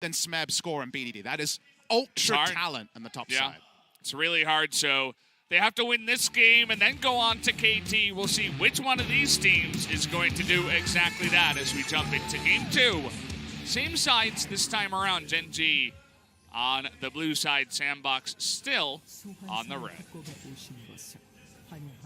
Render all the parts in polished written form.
than Smeb, Score, and BDD. That is ultra talent on the top side. It's really hard, so they have to win this game and then go on to KT. We'll see which one of these teams is going to do exactly that as we jump into Game 2. Same sides this time around. Gen.G on the blue side, Sandbox still on the red.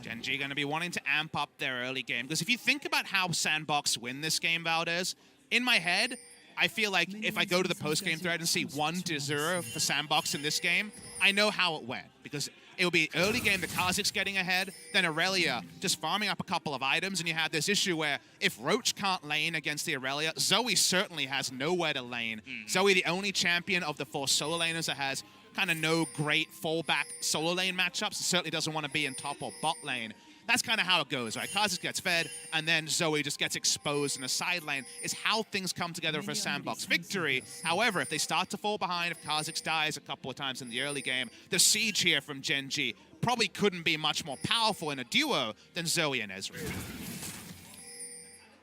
Gen.G going to be wanting to amp up their early game, because if you think about how Sandbox win this game, Valdez, in my head, I feel like if I go to the post-game thread and see 1-0 for Sandbox in this game, I know how it went, because it will be early game, the Kha'Zix getting ahead, then Aurelia just farming up a couple of items, and you have this issue where if Roach can't lane against the Aurelia, Zoe certainly has nowhere to lane. Zoe, the only champion of the 4 solo laners that has kind of no great fallback solo lane matchups, certainly doesn't want to be in top or bot lane. That's kind of how it goes, right? Kha'Zix gets fed, and then Zoe just gets exposed in a side lane. Is how things come together for Sandbox victory. However, if they start to fall behind, if Kha'Zix dies a couple of times in the early game, the siege here from Gen.G probably couldn't be much more powerful in a duo than Zoe and Ezreal.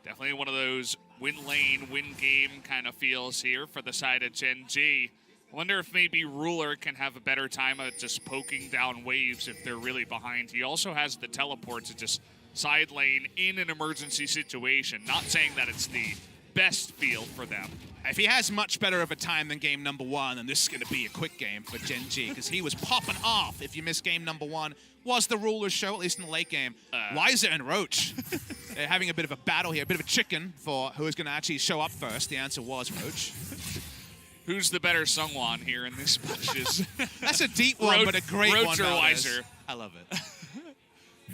Definitely one of those win lane, win game kind of feels here for the side of Gen.G. I wonder if maybe Ruler can have a better time at just poking down waves if they're really behind. He also has the teleport to just side lane in an emergency situation. Not saying that it's the best field for them. If he has much better of a time than game number 1, then this is going to be a quick game for Gen.G, because he was popping off if you missed game number 1. Was the Ruler's show, at least in the late game. Wiser and Roach. They're having a bit of a battle here, a bit of a chicken for who is going to actually show up first. The answer was Roach. Who's the better Sungwon here in this matches? That's a deep one, but a great one. Roach or Wiser? I love it.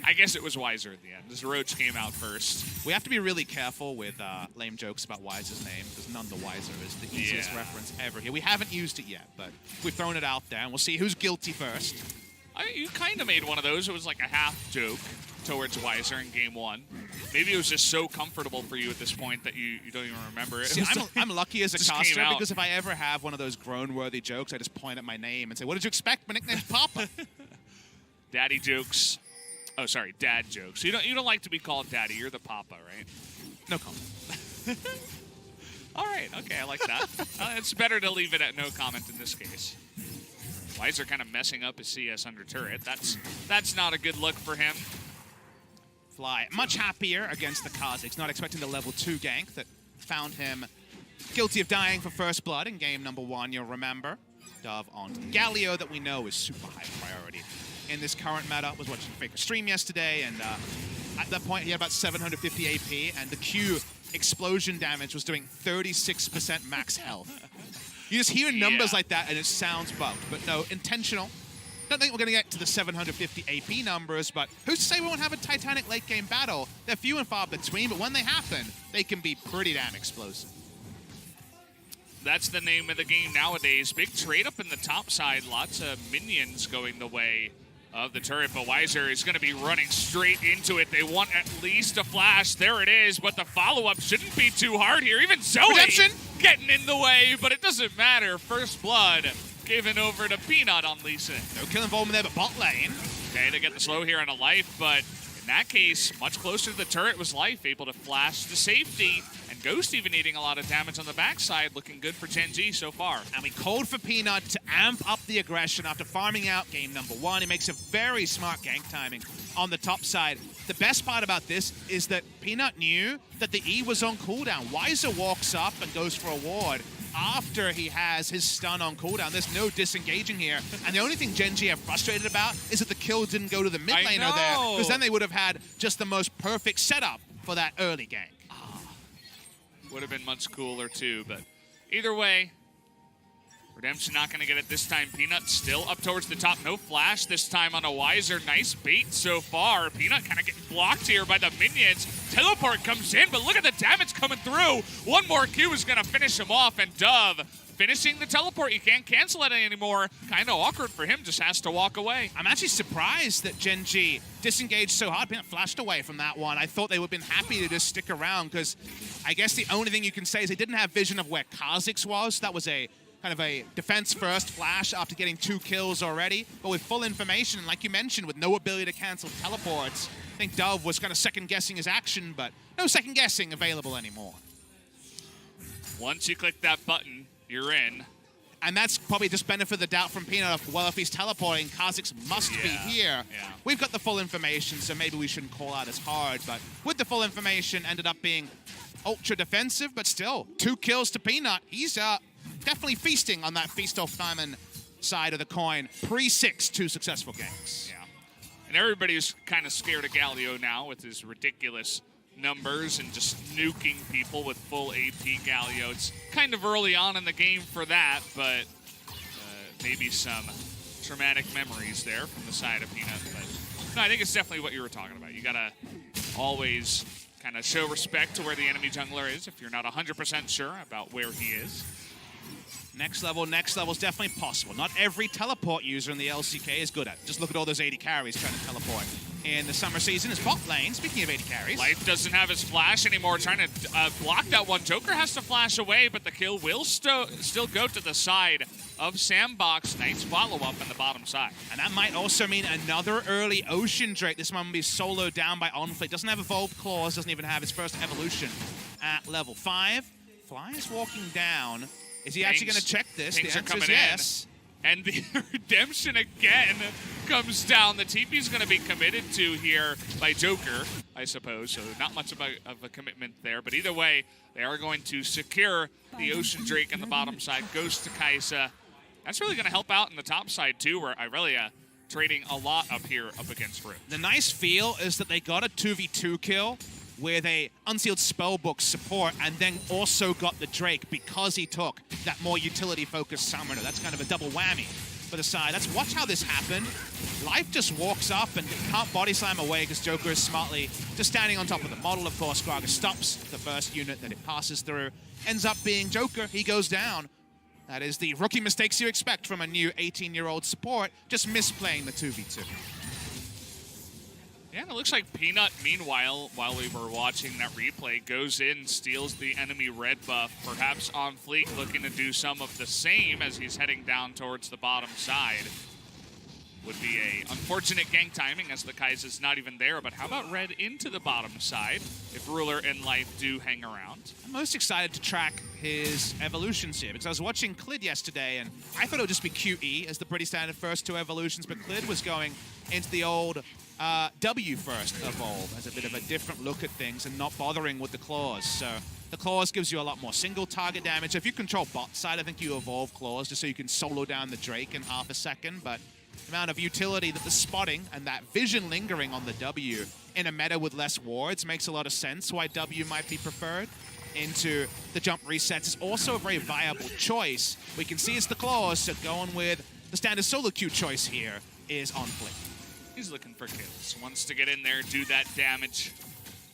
I guess it was Wiser at the end, as Roach came out first. We have to be really careful with lame jokes about Wiser's name, because none the wiser is the easiest reference ever here. We haven't used it yet, but we've thrown it out there, and we'll see who's guilty first. You kind of made one of those. It was like a half joke towards Wiser in game 1. Maybe it was just so comfortable for you at this point that you don't even remember it. See, I'm lucky as a caster, because if I ever have one of those groan-worthy jokes, I just point at my name and say, what did you expect? My nickname's Papa. Daddy jokes. Oh, sorry, dad jokes. You don't like to be called daddy. You're the papa, right? No comment. All right, okay, I like that. It's better to leave it at no comment in this case. Wiser kind of messing up his CS under turret. That's not a good look for him. Fly much happier against the Kha'Zix, not expecting the level 2 gank that found him guilty of dying for first blood in game number 1, you'll remember. Dove on Galio, that we know is super high priority in this current meta. Was watching Faker stream yesterday, and at that point he had about 750 AP, and the Q explosion damage was doing 36% max health. You just hear numbers like that and it sounds bugged, but no, intentional. Don't think we're going to get to the 750 AP numbers, but who's to say we won't have a Titanic late game battle? They're few and far between, but when they happen, they can be pretty damn explosive. That's the name of the game nowadays. Big trade up in the top side. Lots of minions going the way of the turret, but Wiser is going to be running straight into it. They want at least a flash. There it is, but the follow-up shouldn't be too hard here. Even Zoe Redemption getting in the way, but it doesn't matter. First blood given over to Peanut on Lee Sin. No kill involvement there, but bot lane. Okay, they get the slow here on a life, but in that case, much closer to the turret was Life, able to flash to safety. And Ghost even eating a lot of damage on the backside, looking good for Gen.G so far. And we called for Peanut to amp up the aggression after farming out game number 1. He makes a very smart gank timing on the top side. The best part about this is that Peanut knew that the E was on cooldown. Wiser walks up and goes for a ward after he has his stun on cooldown. There's no disengaging here. And the only thing Gen.G are frustrated about is that the kill didn't go to the mid laner there, because then they would have had just the most perfect setup for that early gank. Would have been much cooler too, but either way, Redemption not going to get it this time. Peanut still up towards the top. No flash this time on a Wiser. Nice bait so far. Peanut kind of getting blocked here by the minions. Teleport comes in, but look at the damage coming through. One more Q is going to finish him off, and Dove finishing the teleport. You can't cancel it anymore. Kind of awkward for him, just has to walk away. I'm actually surprised that Gen.G disengaged so hard. Peanut flashed away from that one. I thought they would have been happy to just stick around, because I guess the only thing you can say is they didn't have vision of where Kha'Zix was. That was a kind of a defense-first flash after getting 2 kills already. But with full information, like you mentioned, with no ability to cancel teleports, I think Dove was kind of second-guessing his action, but no second-guessing available anymore. Once you click that button, you're in. And that's probably just benefit of the doubt from Peanut of, well, if he's teleporting, Kha'Zix must be here. Yeah. We've got the full information, so maybe we shouldn't call out as hard. But with the full information, ended up being ultra defensive, but still, 2 kills to Peanut. He's definitely feasting on that Feast of Famine side of the coin. Pre-6, 2 successful games. Yeah. And everybody's kind of scared of Galio now with his ridiculous numbers and just nuking people with full AP Galio. It's kind of early on in the game for that, but maybe some traumatic memories there from the side of Peanut. But no, I think it's definitely what you were talking about. You gotta always kind of show respect to where the enemy jungler is if you're not 100% sure about where he is. Next level is definitely possible. Not every teleport user in the LCK is good at it. Just look at all those 80 carries trying to teleport. In the summer season is bot lane, speaking of 80 carries. Life doesn't have his flash anymore, trying to block that one. Joker has to flash away, but the kill will still go to the side of Sandbox. Nice follow-up on the bottom side. And that might also mean another early Ocean Drake. This one will be soloed down by OnFleek. Doesn't have Evolved Claws, doesn't even have his first evolution at level 5. Fly is walking down. Is he actually going to check this? The answer is yes. And the redemption again comes down. The TP's going to be committed to here by Joker, I suppose. So not much of a commitment there. But either way, they are going to secure the Ocean Drake on the bottom side. Goes to KeSPA. That's really going to help out in the top side, too, where Irelia trading a lot up here up against Roach. The nice feel is that they got a 2v2 kill where they unsealed Spellbook support and then also got the Drake because he took that more utility-focused summoner. That's kind of a double whammy for the side. Let's watch how this happened. Life just walks up and can't body slam away because Joker is smartly just standing on top of the model, of course. Gragas stops the first unit that it passes through. Ends up being Joker. He goes down. That is the rookie mistakes you expect from a new 18-year-old support, just misplaying the 2v2. Yeah, and it looks like Peanut, meanwhile, while we were watching that replay, goes in, steals the enemy red buff. Perhaps OnFleek looking to do some of the same as he's heading down towards the bottom side. Would be a unfortunate gank timing as the Kaiser's not even there, but how about red into the bottom side if Ruler and Life do hang around? I'm most excited to track his evolutions here because I was watching Clid yesterday and I thought it would just be QE as the pretty standard first 2 evolutions, but Clid was going into the old W first evolve as a bit of a different look at things and not bothering with the claws. So the claws gives you a lot more single target damage. If you control bot side, I think you evolve claws just so you can solo down the Drake in half a second, but the amount of utility that the spotting and that vision lingering on the W in a meta with less wards makes a lot of sense why W might be preferred into the jump resets. Is also a very viable choice. We can see it's the claws, so going with the standard solo queue choice here is OnFleek. He's looking for kills. Wants to get in there, do that damage.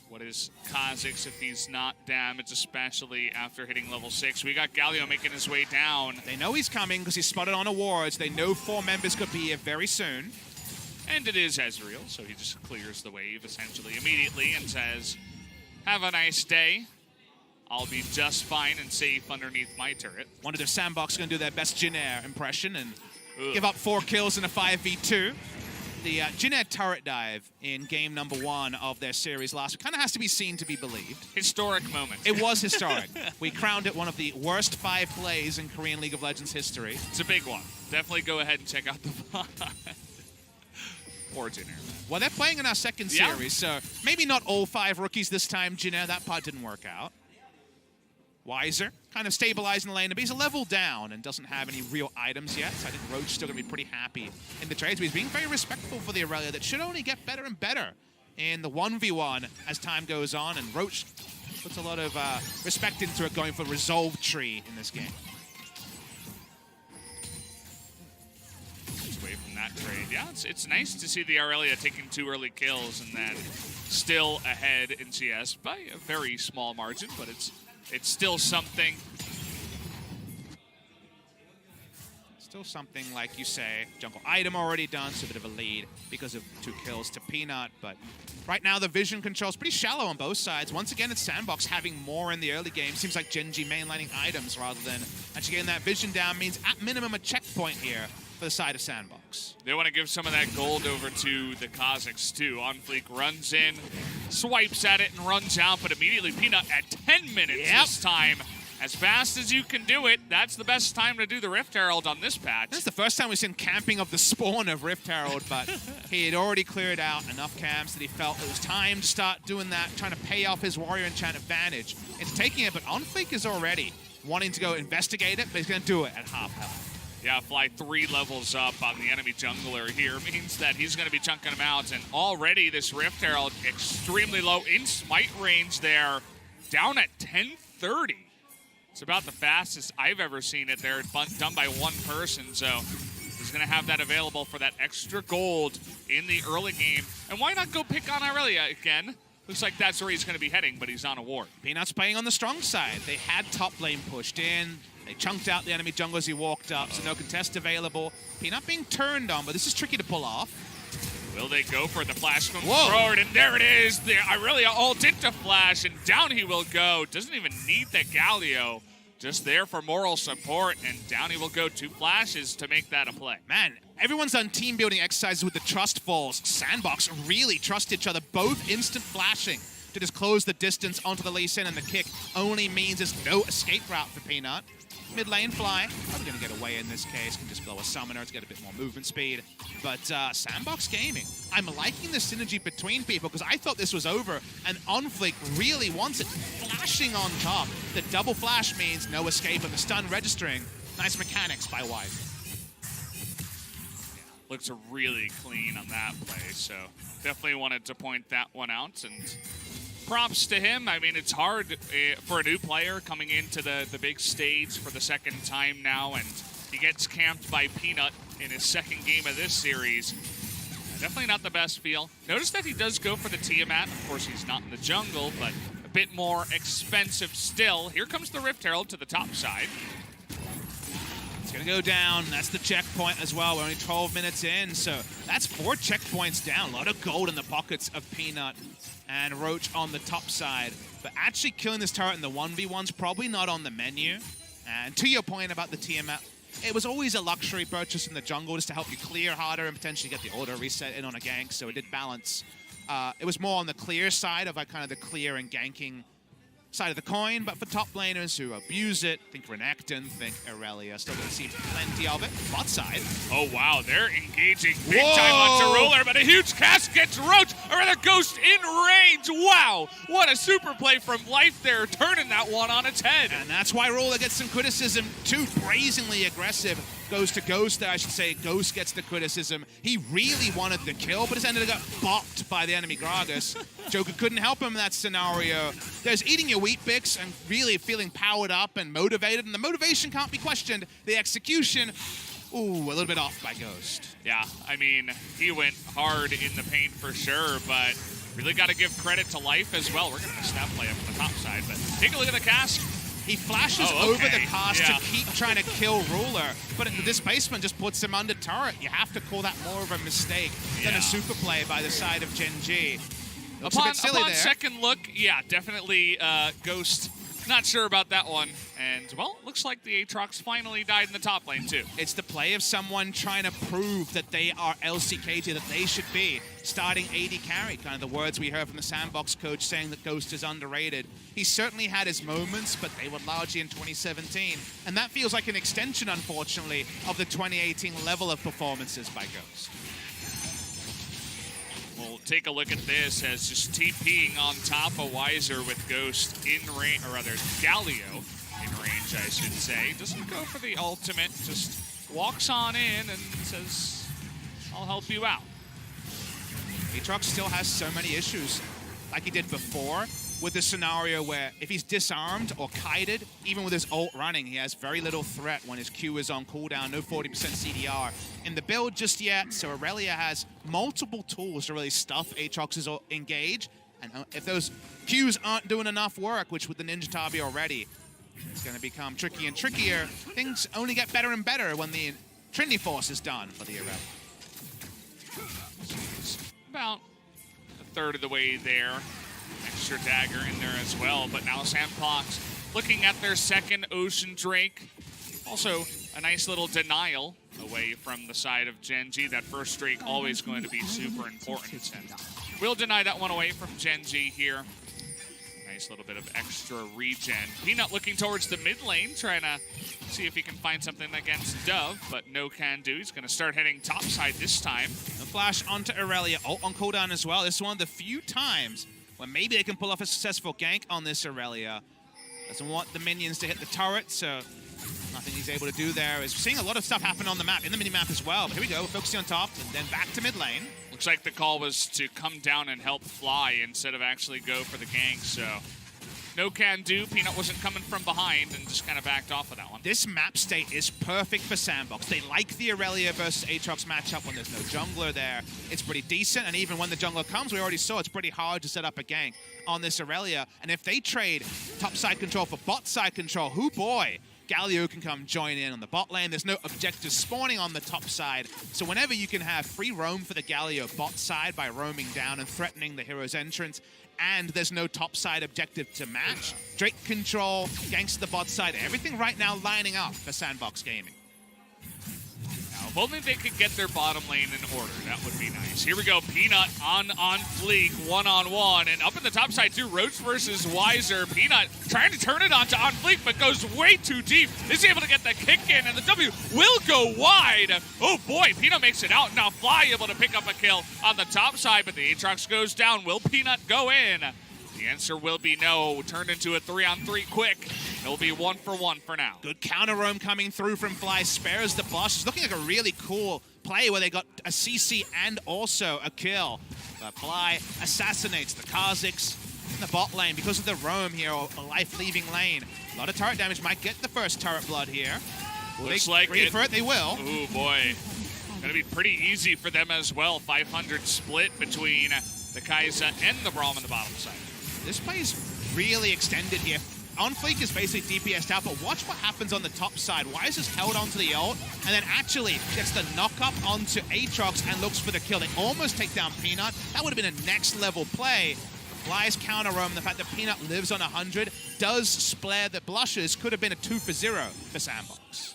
What is Kha'Zix if he's not damaged, especially after hitting level 6? We got Galio making his way down. They know he's coming because he's spotted on awards. They know 4 members could be here very soon. And it is Ezreal, so he just clears the wave essentially immediately and says, have a nice day. I'll be just fine and safe underneath my turret. Wondered if Sandbox going to do their best Jin Air impression and give up 4 kills in a 5v2. The Jin Air turret dive in game number 1 of their series last week kind of has to be seen to be believed. Historic moment. It was historic. We crowned it one of the worst 5 plays in Korean League of Legends history. It's a big one. Definitely go ahead and check out the VOD. Or Jin Air. Well, they're playing in our second series, so maybe not all 5 rookies this time. Jin Air, that part didn't work out. Wiser, kind of stabilizing the lane, but he's a level down and doesn't have any real items yet, so I think Roach is still going to be pretty happy in the trades, but he's being very respectful for the Aurelia that should only get better and better in the 1v1 as time goes on, and Roach puts a lot of respect into it, going for Resolve Tree in this game. Away from that trade. Yeah, it's nice to see the Aurelia taking 2 early kills and then still ahead in CS by a very small margin, but it's still something. Still something, like you say. Jungle item already done, so a bit of a lead because of 2 kills to Peanut. But right now, the vision control is pretty shallow on both sides. Once again, it's Sandbox having more in the early game. Seems like Gen.G mainlining items rather than actually getting that vision down means at minimum a checkpoint here for the side of Sandbox. They want to give some of that gold over to the Kha'Zix too. OnFleek runs in, swipes at it, and runs out, but immediately Peanut at 10 minutes this time as fast as you can do it, that's the best time to do the Rift Herald on this patch. This is the first time we've seen camping of the spawn of Rift Herald, but he had already cleared out enough camps that he felt it was time to start doing that, trying to pay off his Warrior Enchant advantage. It's taking it, but OnFleek is already wanting to go investigate it, but he's going to do it at half health. Yeah, fly 3 levels up on the enemy jungler here means that he's going to be chunking him out, and already this Rift Herald extremely low in smite range there, down at 1030. It's about the fastest I've ever seen it there, done by one person, so he's going to have that available for that extra gold in the early game. And why not go pick on Aurelia again? Looks like that's where he's going to be heading, but he's on a ward. Peanut's playing on the strong side. They had top lane pushed in. They chunked out the enemy jungle as he walked up, so no contest available. Peanut being turned on, but this is tricky to pull off. Will they go for the flash from forward? And there it is. The Aurelia ult into flash, and down he will go. Doesn't even need the Galio. Just there for moral support, and down he will go. 2 flashes to make that a play. Man, everyone's done team building exercises with the trust falls. Sandbox really trust each other, both instant flashing to just close the distance onto the Lee Sin, and the kick only means there's no escape route for Peanut. Mid lane fly, probably going to get away in this case, can just blow a summoner to get a bit more movement speed. But Sandbox Gaming, I'm liking the synergy between people because I thought this was over, and OnFleek really wants it. Flashing on top. The double flash means no escape, and the stun registering. Nice mechanics by White. Looks really clean on that play, so definitely wanted to point that one out. And props to him. I mean, it's hard for a new player coming into the big stage for the second time now, and he gets camped by Peanut in his second game of this series. Definitely not the best feel. Notice that he does go for the Tiamat. Of course, he's not in the jungle, but a bit more expensive still. Here comes the Rift Herald to the top side. It's going to go down. That's the checkpoint as well. We're only 12 minutes in, so that's 4 checkpoints down. A lot of gold in the pockets of Peanut and Roach on the top side. But actually killing this turret in the 1v1's probably not on the menu. And to your point about the Tiamat, it was always a luxury purchase in the jungle just to help you clear harder and potentially get the auto reset in on a gank, so it did balance. It was more on the clear side of kind of the clear and ganking side of the coin, but for top laners who abuse it, think Renekton, think Aurelia, still going to see plenty of it. Bot side. Oh, wow, they're engaging big time onto Ruler, but a huge cast gets Roach, or the Ghost in range. Wow, what a super play from Life there, turning that one on its head. And that's why Ruler gets some criticism, too brazenly aggressive. Goes to Ghost there, I should say. Ghost gets the criticism. He really wanted the kill, but it's ended up bopped by the enemy Gragas. Joker couldn't help him in that scenario. There's eating your wheat bix and really feeling powered up and motivated, and the motivation can't be questioned. The execution, ooh, a little bit off by Ghost. Yeah, I mean, he went hard in the paint for sure, but really got to give credit to Life as well. We're going to miss that play up on the top side, but take a look at the cast. He flashes over the cast to keep trying to kill Ruler, but the displacement just puts him under turret. You have to call that more of a mistake than a super play by the side of Gen.G. Upon second look, yeah, definitely Ghost. Not sure about that one. And, well, looks like the Aatrox finally died in the top lane, too. It's the play of someone trying to prove that they are LCKT, that they should be starting AD carry. Kind of the words we heard from the Sandbox coach saying that Ghost is underrated. He certainly had his moments, but they were largely in 2017. And that feels like an extension, unfortunately, of the 2018 level of performances by Ghost. We'll take a look at this as just TPing on top of Weiser with Ghost in range, or rather Galio in range, I should say. Doesn't go for the ultimate, just walks on in and says, I'll help you out. Aatrox still has so many issues, like he did before, with this scenario where if he's disarmed or kited, even with his ult running, he has very little threat when his Q is on cooldown, no 40% CDR in the build just yet, so Aurelia has multiple tools to really stuff Aatrox's engage, and if those Qs aren't doing enough work, which with the Ninja Tabi already, it's going to become tricky and trickier. Things only get better and better when the Trinity Force is done for the Aurelia. About a third of the way there. Extra dagger in there as well, but now Sandbox looking at their second Ocean Drake. Also, a nice little denial away from the side of Gen.G. That first Drake always going to be super important. And we'll deny that one away from Gen.G here. Nice Nice little bit of extra regen. Peanut looking towards the mid lane, trying to see if he can find something against Dove, but no can do. He's going to start heading topside this time. A flash onto Aurelia, ult on cooldown as well. This is one of the few times when maybe they can pull off a successful gank on this Aurelia. Doesn't want the minions to hit the turret, so nothing he's able to do there. Is seeing a lot of stuff happen on the map, in the mini-map as well. But here we go, focusing on top, and then back to mid lane. Looks like the call was to come down and help Fly instead of actually go for the gank, so no can do. Peanut wasn't coming from behind and just kind of backed off of that one. This map state is perfect for Sandbox. They like the Aurelia versus Aatrox matchup when there's no jungler there. It's pretty decent, and even when the jungler comes, we already saw it's pretty hard to set up a gank on this Aurelia. And if they trade top side control for bot side control, hoo boy, Galio can come join in on the bot lane. There's no objectives spawning on the top side. So whenever you can have free roam for the Galio bot side by roaming down and threatening the hero's entrance, and there's no top side objective to match, Drake control, ganks the bot side, everything right now lining up for Sandbox Gaming. Now, if only they could get their bottom lane in order, that would be nice. Here we go, Peanut on OnFleek, one-on-one, and up in the top side too, Roach versus Wiser. Peanut trying to turn it onto OnFleek, but goes way too deep. Is able to get the kick in, and the W will go wide. Oh boy, Peanut makes it out. Now Fly able to pick up a kill on the top side, but the Aatrox goes down. Will Peanut go in? The answer will be no. Turned into a 3-on-3 quick. It'll be 1-for-1 for now. Good counter roam coming through from Fly, spares the boss. It's looking like a really cool play where they got a CC and also a kill. But Fly assassinates the Kha'Zix in the bot lane because of the roam here, a life-leaving lane. A lot of turret damage, might get the first turret blood here. Looks like it. For it, they will. Oh boy. Gonna be pretty easy for them as well. 500 split between the Kai'Sa and the Braum on the bottom side. This play is really extended here. OnFleek is basically DPS'd out, but watch what happens on the top side. Wise is held onto the ult, and then actually gets the knock-up onto Aatrox and looks for the kill. They almost take down Peanut. That would have been a next-level play. Fly's counter roam, the fact that Peanut lives on 100, does splare the blushes, could have been a 2-for-0 for Sandbox.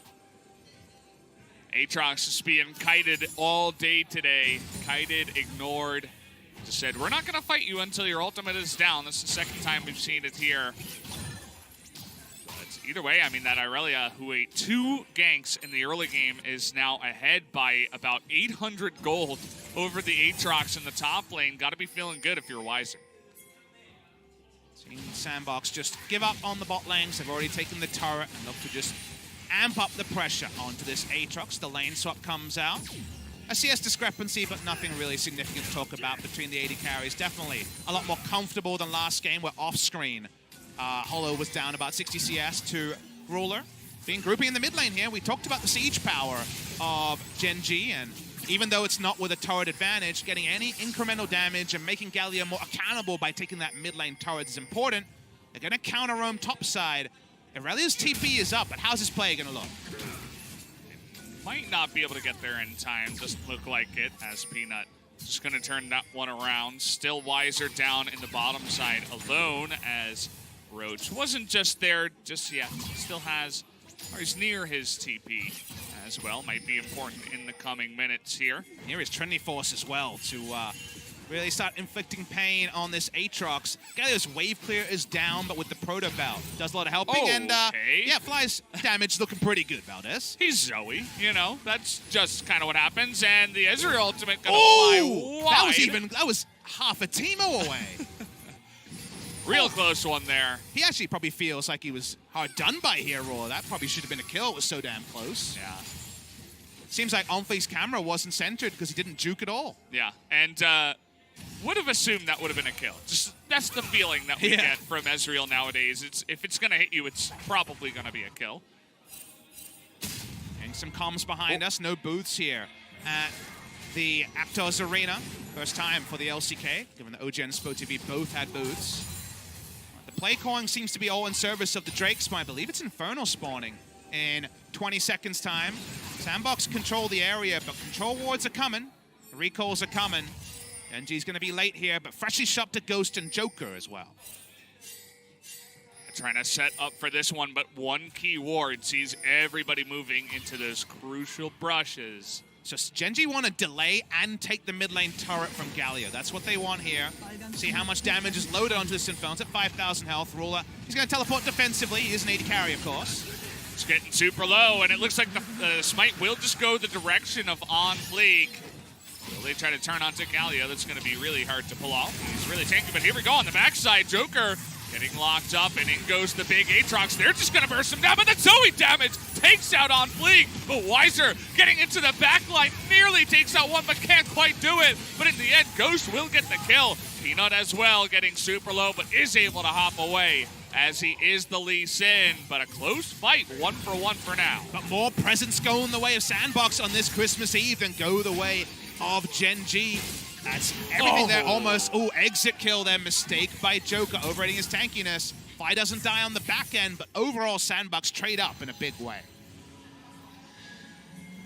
Aatrox is being kited all day today. Kited, ignored. Just said, we're not going to fight you until your ultimate is down. This is the second time we've seen it here. But either way, I mean, that Aurelia, who ate 2 ganks in the early game, is now ahead by about 800 gold over the Aatrox in the top lane. Got to be feeling good if you're Wiser. Seeing Sandbox just give up on the bot lanes. They've already taken the turret and look to just amp up the pressure onto this Aatrox. The lane swap comes out. A CS discrepancy, but nothing really significant to talk about between the AD carries. Definitely a lot more comfortable than last game, where off-screen Hollow was down about 60 CS to Ruler. Being grouping in the mid lane here, we talked about the siege power of Gen.G, and even though it's not with a turret advantage, getting any incremental damage and making Galio more accountable by taking that mid lane turret is important. They're going to counter roam topside. Aurelia's TP is up, but how's this play going to look? Might not be able to get there in time. Doesn't look like it, as Peanut just going to turn that one around. Still Wiser down in the bottom side alone, as Roach wasn't just there just yet. Still has, or he's near his TP as well. Might be important in the coming minutes here. Here is Trinity Force as well to really start inflicting pain on this Aatrox. Galio's wave clear is down, but with the Proto Belt, does a lot of helping. Oh, and okay. yeah, Fly's damage looking pretty good, Valdez. He's Zoe, you know, that's just kind of what happens. And the Ezreal ultimate gonna fly wide. That was half a Teemo away. Real close one there. He actually probably feels like he was hard done by here, Roller. That probably should have been a kill. It was so damn close. Yeah. Seems like OnFleek's camera wasn't centered because he didn't juke at all. Yeah, and would have assumed that would have been a kill. Just that's the feeling that we get from Ezreal nowadays. If it's going to hit you, it's probably going to be a kill. And some comms behind us. No booths here at the Actors Arena. First time for the LCK, given that OG and SpoTV both had booths. The play calling seems to be all in service of the Drake spawn. I believe it's Infernal spawning in 20 seconds time. Sandbox control the area, but control wards are coming. The recalls are coming. NG's going to be late here, but freshly shopped to Ghost and Joker as well. Trying to set up for this one, but one key ward sees everybody moving into those crucial brushes. So Gen.G want to delay and take the mid lane turret from Galio. That's what they want here. See how much damage is loaded onto this Inferno. It's at 5,000 health. Ruler, he's going to teleport defensively. He is an AD carry, of course. It's getting super low, and it looks like the smite will just go the direction of OnFleek. Will they try to turn onto Galio? That's going to be really hard to pull off. He's really tanky, but here we go on the backside. Joker getting locked up, and in goes the big Aatrox. They're just going to burst him down, but the Zoe damage takes out OnFleek. But Weiser getting into the backline, nearly takes out one, but can't quite do it. But in the end, Ghost will get the kill. Peanut as well, getting super low, but is able to hop away as he is the Lee Sin. But a close fight, 1-for-1 for now. But more presents go in the way of Sandbox on this Christmas Eve than go the way of Gen.G. That's everything there almost. Oh, exit kill there. Mistake by Joker, overrating his tankiness. Fly doesn't die on the back end, but overall Sandbox trade up in a big way.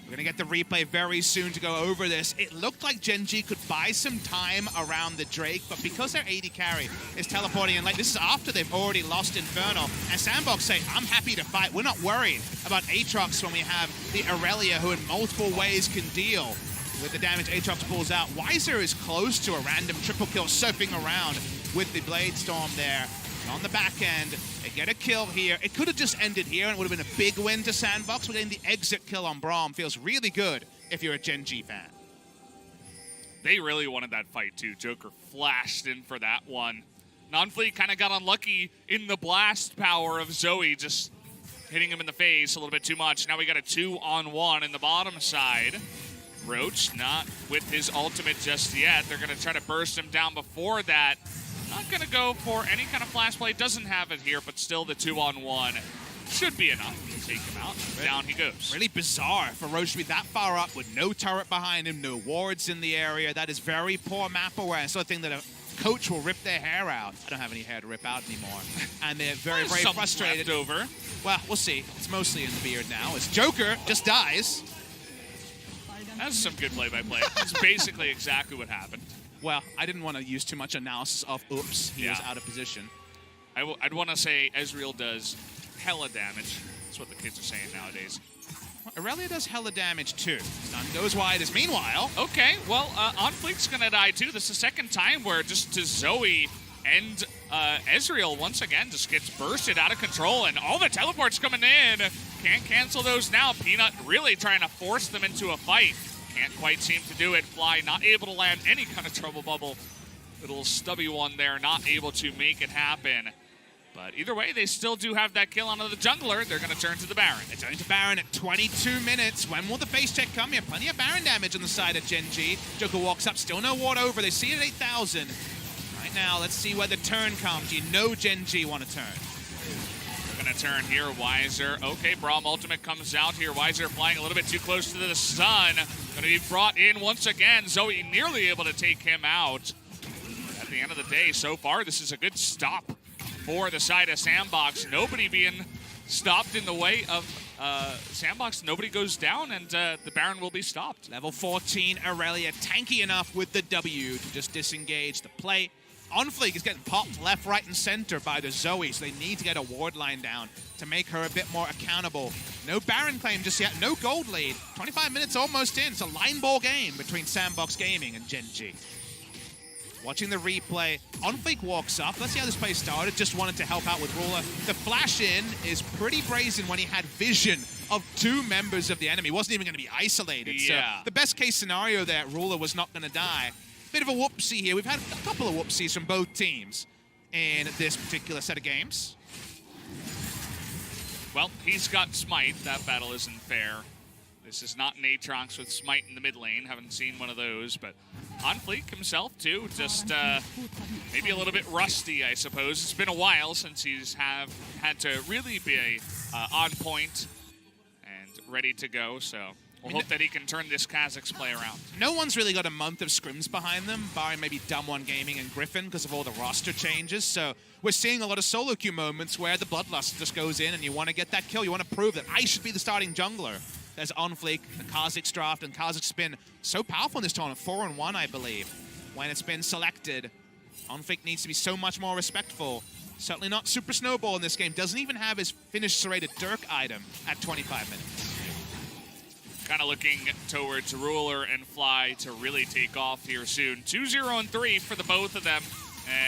We're going to get the replay very soon to go over this. It looked like Gen.G could buy some time around the Drake, but because their AD carry is teleporting in late, this is after they've already lost Inferno, and Sandbox say, I'm happy to fight. We're not worried about Aatrox when we have the Aurelia, who in multiple ways can deal with the damage Aatrox pulls out. Weiser is close to a random triple kill surfing around with the Blade Storm there. And on the back end, they get a kill here. It could have just ended here and it would have been a big win to Sandbox, but getting the exit kill on Braum feels really good if you're a Gen.G fan. They really wanted that fight too. Joker flashed in for that one. OnFleek kind of got unlucky in the blast power of Zoe, just hitting him in the face a little bit too much. Now we got a 2-on-1 in the bottom side. Roach not with his ultimate just yet. They're going to try to burst him down before that. Not going to go for any kind of flash play. Doesn't have it here, but still the 2-on-1 should be enough to take him out. Down he goes. Really bizarre for Roach to be that far up with no turret behind him, no wards in the area. That is very poor map awareness. Sort of thing that a coach will rip their hair out. I don't have any hair to rip out anymore. And they're very, very frustrated. Over. Well, we'll see. It's mostly in the beard now. As Joker just dies. That's some good play-by-play. That's basically exactly what happened. Well, I didn't want to use too much analysis of, oops, he was out of position. I'd want to say Ezreal does hella damage. That's what the kids are saying nowadays. Well, Aurelia does hella damage too. Stun goes wide as meanwhile. Okay, well, OnFleek's going to die too. This is the second time where just to Zoe and Ezreal once again just gets bursted out of control, and all the teleports coming in. Can't cancel those now. Peanut really trying to force them into a fight. Can't quite seem to do it. Fly not able to land any kind of trouble bubble. Little stubby one there, not able to make it happen. But either way, they still do have that kill onto the jungler. They're going to turn to the Baron. They're turning to Baron at 22 minutes. When will the face check come here? Plenty of Baron damage on the side of Gen.G. Joker walks up, still no ward over. They see it at 8,000. Right now, let's see where the turn comes. You know Gen.G want to turn. Gonna turn here, Weiser. Okay, Braum ultimate comes out here. Weiser flying a little bit too close to the sun. Gonna be brought in once again. Zoe nearly able to take him out. At the end of the day, so far, this is a good stop for the side of Sandbox. Nobody being stopped in the way of Sandbox. Nobody goes down, and the Baron will be stopped. Level 14, Aurelia, tanky enough with the W to just disengage the play. OnFleek is getting popped left, right, and center by the Zoe, so they need to get a ward line down to make her a bit more accountable. No Baron claim just yet, no gold lead. 25 minutes almost in. It's a line ball game between Sandbox Gaming and Gen.G. Watching the replay, OnFleek walks up. Let's see how this play started. Just wanted to help out with Ruler. The flash in is pretty brazen when he had vision of two members of the enemy. He wasn't even going to be isolated. Yeah. So the best case scenario there, Ruler was not going to die. Bit of a whoopsie here. We've had a couple of whoopsies from both teams in this particular set of games. Well, he's got Smite. That battle isn't fair. This is not an Aatrox with Smite in the mid lane. Haven't seen one of those, but OnFleek himself too, just maybe a little bit rusty, I suppose. It's been a while since he's had to really be on point and ready to go, so we'll hope that he can turn this Kazakh's play around. No one's really got a month of scrims behind them, barring maybe Dumb One Gaming and Griffin because of all the roster changes. So we're seeing a lot of solo queue moments where the Bloodlust just goes in and you want to get that kill. You want to prove that I should be the starting jungler. There's OnFleek, the Kazakh's draft, and Kazakh's been so powerful in this tournament, 4-1, I believe, when it's been selected. OnFleek needs to be so much more respectful. Certainly not Super Snowball in this game. Doesn't even have his finished serrated Dirk item at 25 minutes. kind of looking towards Ruler and Fly to really take off here soon. 2-0 and 3 for the both of them.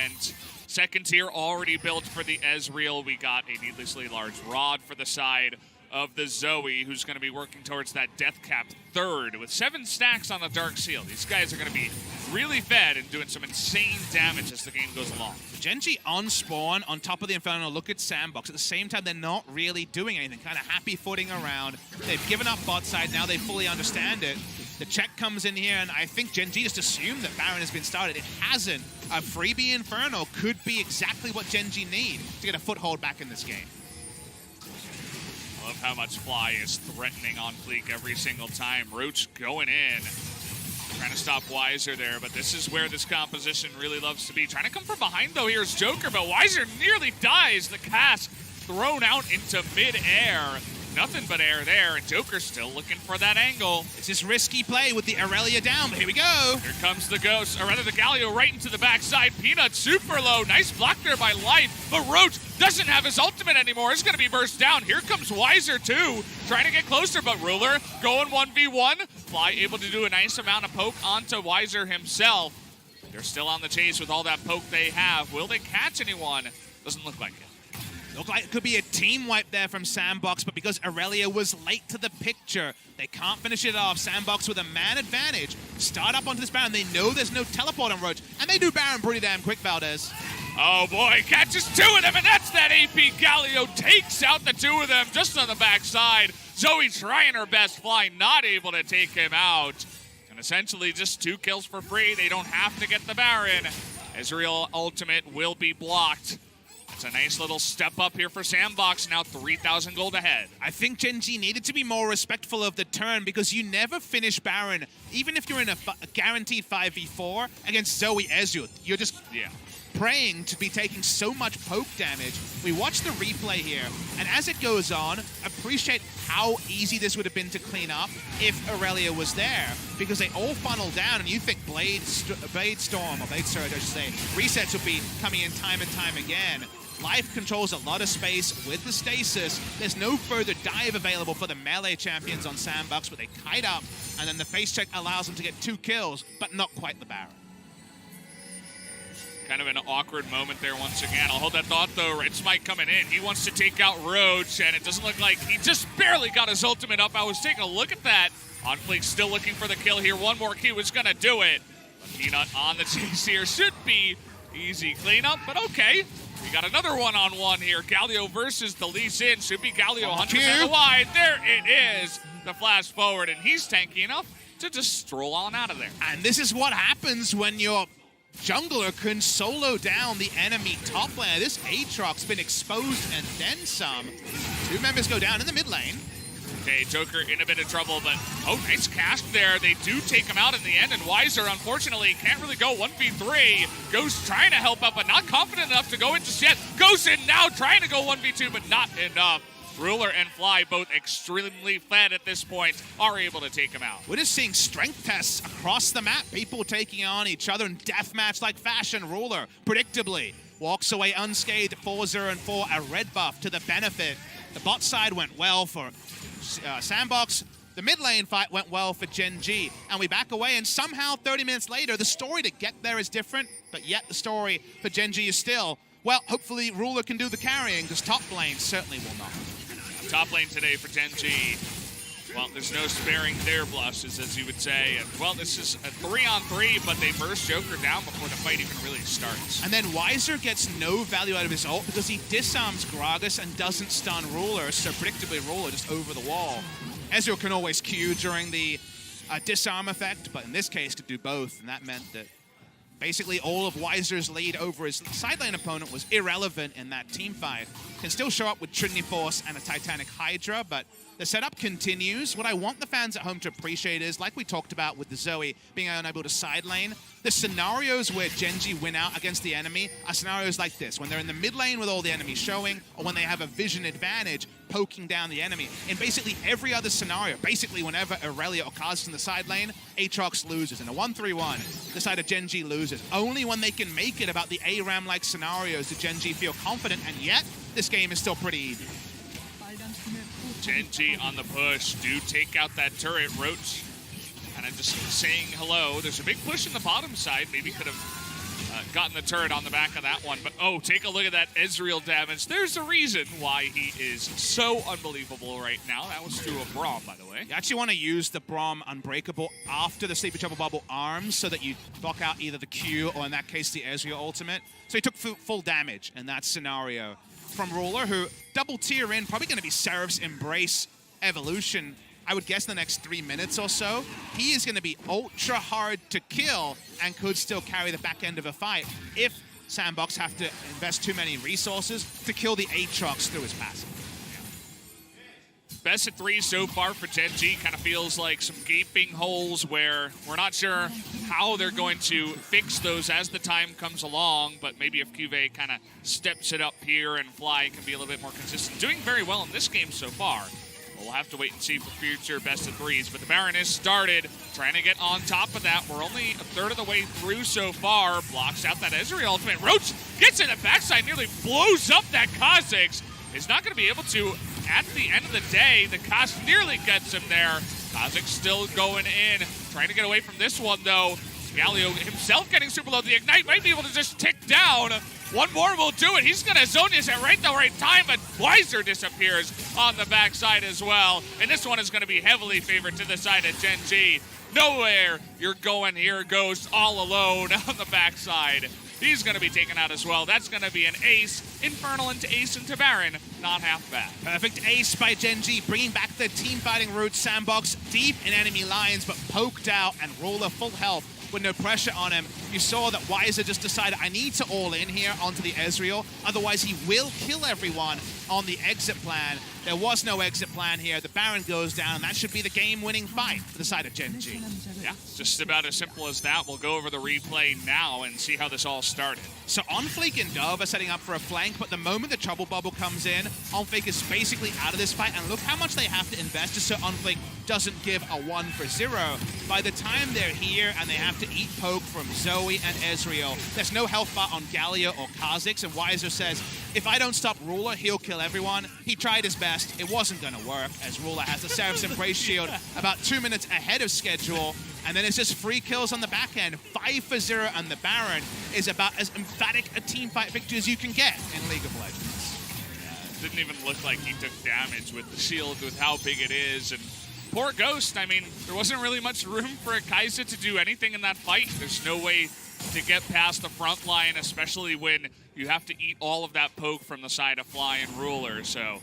And second tier already built for the Ezreal. We got a needlessly large rod for the side of the Zoe, who's going to be working towards that death cap third with 7 stacks on the Dark Seal. These guys are going to be really fed and doing some insane damage as the game goes along. Gen.G on spawn, on top of the Inferno, look at Sandbox. At the same time, they're not really doing anything, kind of happy footing around. They've given up bot side, now they fully understand it. The check comes in here, and I think Gen.G just assumed that Baron has been started. It hasn't. A freebie Inferno could be exactly what Gen.G need to get a foothold back in this game. I love how much Fly is threatening OnFleek every single time. Roach going in, trying to stop Wiser there, but this is where this composition really loves to be. Trying to come from behind, though, here's Joker, but Wiser nearly dies. The cast thrown out into mid-air. Nothing but air there, and Joker's still looking for that angle. It's this risky play with the Aurelia down, but here we go. Here comes the Ghost, or rather the Galio right into the backside. Peanut super low, nice block there by Life, but Roach doesn't have his ultimate anymore. It's gonna be burst down. Here comes Wiser too, trying to get closer, but Ruler going 1v1. Fly able to do a nice amount of poke onto Wiser himself. They're still on the chase with all that poke they have. Will they catch anyone? Doesn't look like it. Looked like it could be a team wipe there from Sandbox, but because Aurelia was late to the picture, they can't finish it off. Sandbox with a man advantage. Start up onto this Baron. They know there's no teleport on Roach, and they do Baron pretty damn quick, Valdez. Oh boy, catches 2 of them, and that's that AP. Galio takes out the 2 of them just on the backside. Zoe trying her best, Fly not able to take him out. And essentially just 2 kills for free. They don't have to get the Baron. Ezreal ultimate will be blocked. It's a nice little step up here for Sandbox, now 3,000 gold ahead. I think Gen.G needed to be more respectful of the turn because you never finish Baron, even if you're in a guaranteed 5v4 against Zoe Ezreal. You're just praying to be taking so much poke damage. We watch the replay here, and as it goes on, appreciate how easy this would have been to clean up if Aurelia was there, because they all funnel down, and you think Blade Storm, or Blade Surge, I should say, resets would be coming in time and time again. Life controls a lot of space with the stasis. There's no further dive available for the melee champions on Sandbox, but they kite up, and then the face check allows them to get 2 kills, but not quite the Baron. Kind of an awkward moment there once again. I'll hold that thought, though. Red Smite coming in. He wants to take out Roach, and it doesn't look like he just barely got his ultimate up. I was taking a look at that. OnFleek still looking for the kill here. One more Q is going to do it. But Peanut on the chase here. Should be easy cleanup, but okay. We got another one-on-one here. Galio versus the Lee Sin. Should be Galio 100% wide. There it is. The flash forward, and he's tanky enough to just stroll on out of there. And this is what happens when your jungler can solo down the enemy top laner. This Aatrox's been exposed and then some. 2 members go down in the mid lane. Okay, Joker in a bit of trouble, but oh, nice cast there. They do take him out in the end, and Wiser, unfortunately, can't really go 1v3. Ghost trying to help out, but not confident enough to go in just yet. Ghost in now, trying to go 1v2, but not enough. Ruler and Fly, both extremely fed at this point, are able to take him out. We're just seeing strength tests across the map. People taking on each other in deathmatch-like fashion. Ruler, predictably, walks away unscathed, 4-0 and 4, a red buff to the benefit. The bot side went well for Sandbox. The mid lane fight went well for Gen.G, and we back away, and somehow 30 minutes later, the story to get there is different, but yet the story for Gen.G is still, well, hopefully Ruler can do the carrying, because top lane certainly will not. Top lane today for Gen.G. Well, there's no sparing their blushes, as you would say. And, well, this is a 3-on-3, but they burst Joker down before the fight even really starts. And then Wiser gets no value out of his ult because he disarms Gragas and doesn't stun Ruler, so predictably Ruler just over the wall. Ezreal can always Q during the disarm effect, but in this case could do both, and that meant that basically all of Wiser's lead over his side lane opponent was irrelevant in that team fight. Can still show up with Trinity Force and a Titanic Hydra, but the setup continues. What I want the fans at home to appreciate is, like we talked about with the Zoe being unable to side lane, the scenarios where Gen.G win out against the enemy are scenarios like this, when they're in the mid lane with all the enemies showing, or when they have a vision advantage poking down the enemy. In basically every other scenario, basically whenever Aurelia or Kaz in the side lane, Aatrox loses. In a 1-3-1, the side of Gen.G loses. Only when they can make it about the ARAM-like scenarios do Gen.G feel confident, and yet this game is still pretty easy. Gen.G on the push. Do take out that turret. Roach kind of just saying hello. There's a big push in the bottom side. Maybe could have gotten the turret on the back of that one. But, oh, take a look at that Ezreal damage. There's a reason why he is so unbelievable right now. That was through a Braum, by the way. You actually want to use the Braum Unbreakable after the Sleepy Trouble Bubble arms so that you block out either the Q or, in that case, the Ezreal ultimate. So he took full damage in that scenario from Ruler, who double tier in, probably going to be Seraph's Embrace Evolution, I would guess, in the next 3 minutes or so. He is going to be ultra hard to kill and could still carry the back end of a fight if Sandbox have to invest too many resources to kill the Aatrox through his passive. Best of 3 so far for Gen.G. Kind of feels like some gaping holes where we're not sure how they're going to fix those as the time comes along, but maybe if Cuvee kind of steps it up here and Fly can be a little bit more consistent. Doing very well in this game so far. We'll have to wait and see for future best of 3s, but the Baron is started, trying to get on top of that. We're only a third of the way through so far. Blocks out that Ezreal ultimate. Roach gets in the backside, nearly blows up that Kha'Zix. Is not going to be able to, at the end of the day. The Kha'Zix nearly gets him there. Kha'Zix still going in, trying to get away from this one, though. Galio himself getting super low. The Ignite might be able to just tick down. One more will do it. He's going to zone this at right the right time, but Weiser disappears on the backside as well. And this one is going to be heavily favored to the side of Gen.G. Nowhere you're going. Here goes all alone on the backside. He's going to be taken out as well. That's going to be an ace. Infernal into ace into Baron. Not half bad. Perfect ace by Gen.G, bringing back the team fighting route. Sandbox deep in enemy lines, but poked out, and Ruler full health with no pressure on him. You saw that Weiser just decided, I need to all in here onto the Ezreal, otherwise he will kill everyone on the exit plan. There was no exit plan here. The Baron goes down, and that should be the game-winning fight for the side of Gen.G. Yeah, it's just about as simple as that. We'll go over the replay now and see how this all started. So OnFleek and Dove are setting up for a flank, but the moment the Trouble Bubble comes in, OnFleek is basically out of this fight, and look how much they have to invest just so OnFleek doesn't give a 1-for-0. By the time they're here and they have to eat poke from Zoe and Ezreal, there's no health bar on Galio or Kha'Zix, and Weiser says, if I don't stop Ruler, he'll kill everyone. He tried his best. It wasn't going to work, as Ruler has the Seraph's Embrace shield about 2 minutes ahead of schedule, and then it's just free kills on the back end. 5-for-0, and the Baron is about as emphatic a team fight victory as you can get in League of Legends. Yeah, it didn't even look like he took damage with the shield, with how big it is, and poor Ghost. I mean, there wasn't really much room for a Kai'Sa to do anything in that fight. There's no way to get past the front line, especially when you have to eat all of that poke from the side of Fly and Ruler, so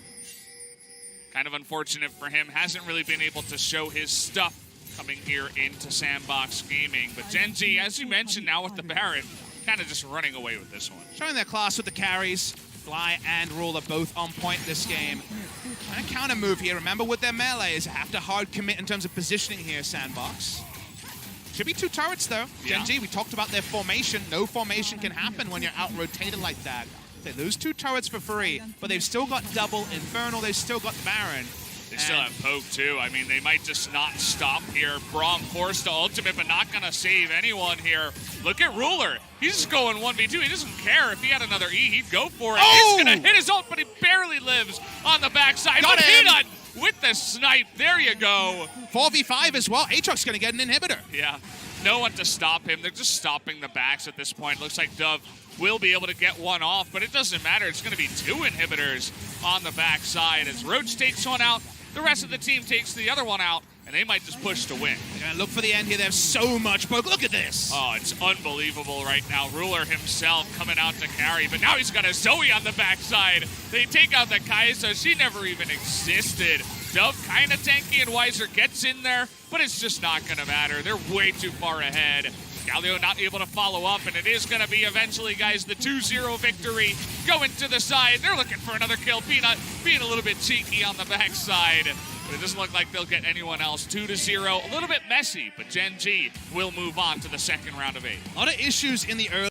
kind of unfortunate for him. Hasn't really been able to show his stuff coming here into Sandbox Gaming. But Gen.G, as you mentioned, now with the Baron, kind of just running away with this one. Showing their class with the carries. Fly and Ruler both on point this game. And a counter move here. Remember, with their melees, have to hard commit in terms of positioning here, Sandbox. Should be 2 turrets, though. Yeah. Gen.G, we talked about their formation. No formation can happen when you're out-rotated like that. They lose 2 turrets for free, but they've still got double Infernal. They've still got Baron. They still have poke, too. I mean, they might just not stop here. Braum forced to ultimate, but not going to save anyone here. Look at Ruler. He's just going 1v2. He doesn't care. If he had another E, he'd go for it. Oh! He's going to hit his ult, but he barely lives on the backside. Got him. Peanut with the snipe. There you go. 4v5 as well. Aatrox going to get an inhibitor. Yeah. No one to stop him. They're just stopping the backs at this point. Looks like Dove will be able to get one off, but it doesn't matter. It's going to be 2 inhibitors on the backside as Roach takes one out. The rest of the team takes the other one out, and they might just push to win. They're going to look for the end here. They have so much poke. Look at this. Oh, it's unbelievable right now. Ruler himself coming out to carry, but now he's got a Zoe on the backside. They take out the Kai'Sa. She never even existed. Dove kind of tanky, and Weiser gets in there, but it's just not going to matter. They're way too far ahead. Galio not able to follow up, and it is going to be eventually, guys, the 2-0 victory going to the side. They're looking for another kill. Peanut being a little bit cheeky on the backside, but it doesn't look like they'll get anyone else. 2-0, a little bit messy, but Gen.G will move on to the second round of 8. A lot of issues in the early